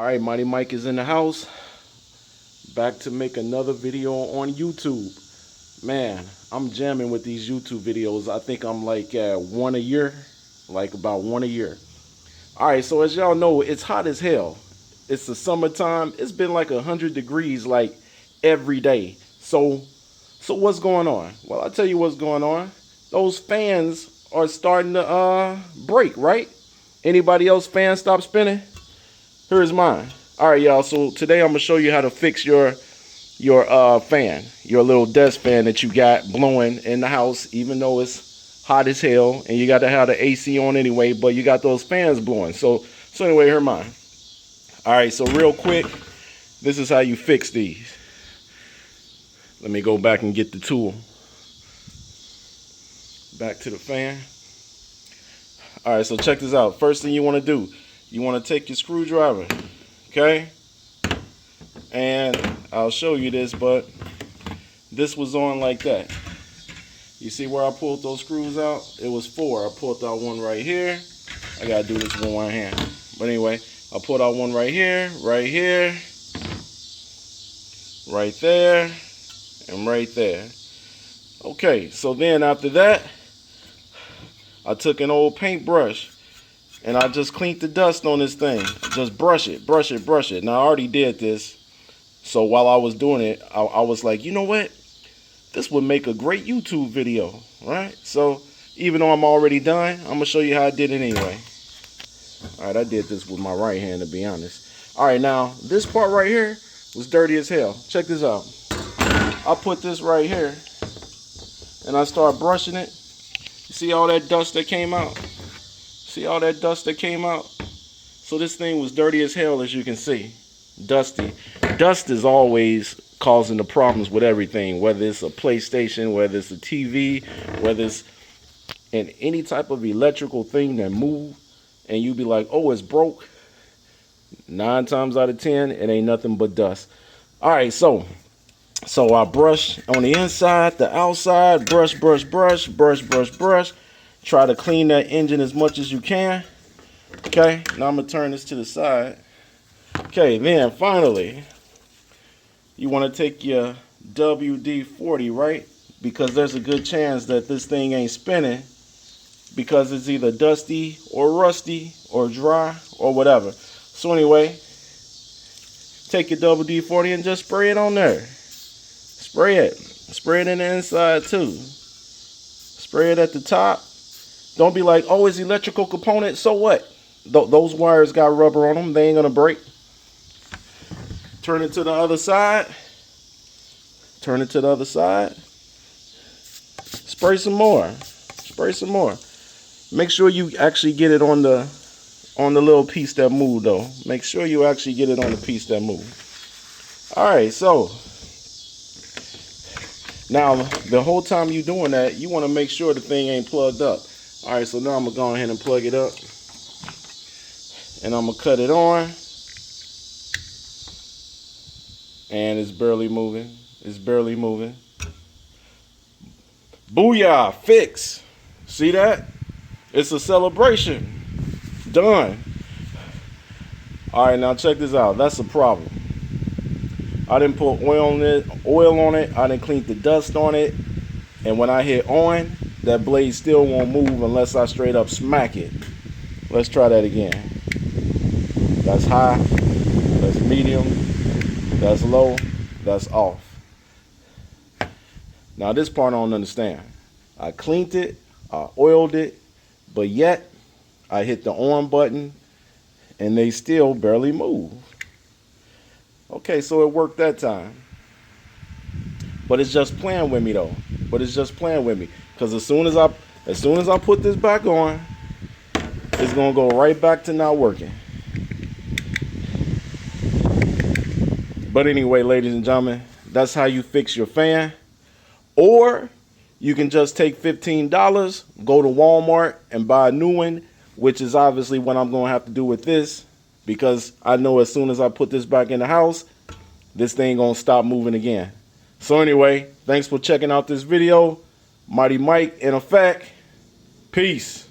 Alright, Mighty Mike is in the house. Back to make another video on YouTube. Man, I'm jamming with these YouTube videos. I think I'm like at one a year. Like about one a year. Alright, so as y'all know, it's hot as hell. It's the summertime. It's been like 100 degrees like every day. So what's going on? Well, I'll tell you what's going on. Those fans are starting to break, right? Anybody else fan stop spinning? Here's mine. All right, y'all. So today I'm gonna show you how to fix your fan, your little desk fan that you got blowing in the house, even though it's hot as hell, and you got to have the AC on anyway. But you got those fans blowing. So anyway, here's mine. All right. So real quick, this is how you fix these. Let me go back and get the tool. Back to the fan. All right. So check this out. First thing you want to do. You want to take your screwdriver, okay? And I'll show you this, but this was on like that. You see where I pulled those screws out? It was 4. I pulled out one right here. I gotta do this with one hand. But anyway, I pulled out one right here, right there, and right there. Okay, so then after that, I took an old paintbrush and I just cleaned the dust on this thing. Just brush it. Now, I already did this. So while I was doing it, I was like, you know what? This would make a great YouTube video, right? So even though I'm already done, I'm going to show you how I did it anyway. All right, I did this with my right hand, to be honest. All right, now, this part right here was dirty as hell. Check this out. I put this right here, and I start brushing it. You see all that dust that came out? See all that dust that came out? So this thing was dirty as hell, as you can see. Dusty. Dust is always causing the problems with everything, whether it's a PlayStation, whether it's a TV, whether it's in any type of electrical thing that move, and you be like, oh, it's broke. 9 times out of 10, it ain't nothing but dust. All right, so I brush on the inside, the outside, brush. Try to clean that engine as much as you can. Okay, now I'm gonna turn this to the side. Okay, then finally, you want to take your WD-40, right? Because there's a good chance that this thing ain't spinning because it's either dusty or rusty or dry or whatever. So anyway, take your WD-40 and just spray it on there. Spray it in the inside too. Spray it at the top. Don't be like, oh, it's electrical component, so what? Those wires got rubber on them. They ain't going to break. Turn it to the other side. Spray some more. Make sure you actually get it on the little piece that moved, though. Make sure you actually get it on the piece that moved. All right, so now the whole time you're doing that, you want to make sure the thing ain't plugged up. All right, so now I'm going to go ahead and plug it up. And I'm going to cut it on. And it's barely moving. Booyah, fix. See that? It's a celebration. Done. All right, now check this out. That's a problem. I didn't put oil on it. I didn't clean the dust on it. And when I hit on, that blade still won't move unless I straight up smack it. Let's try that again. That's high, that's medium, that's low, that's off. Now this part I don't understand. I cleaned it, I oiled it, but yet I hit the on button and they still barely move. Okay, so it worked that time. But it's just playing with me though. Because as soon as I put this back on, it's gonna go right back to not working. But anyway, ladies and gentlemen, that's how you fix your fan. Or you can just take $15, go to Walmart and buy a new one, which is obviously what I'm gonna have to do with this, because I know as soon as I put this back in the house, this thing gonna stop moving again. So anyway, thanks for checking out this video. Mighty Mike in effect. Peace.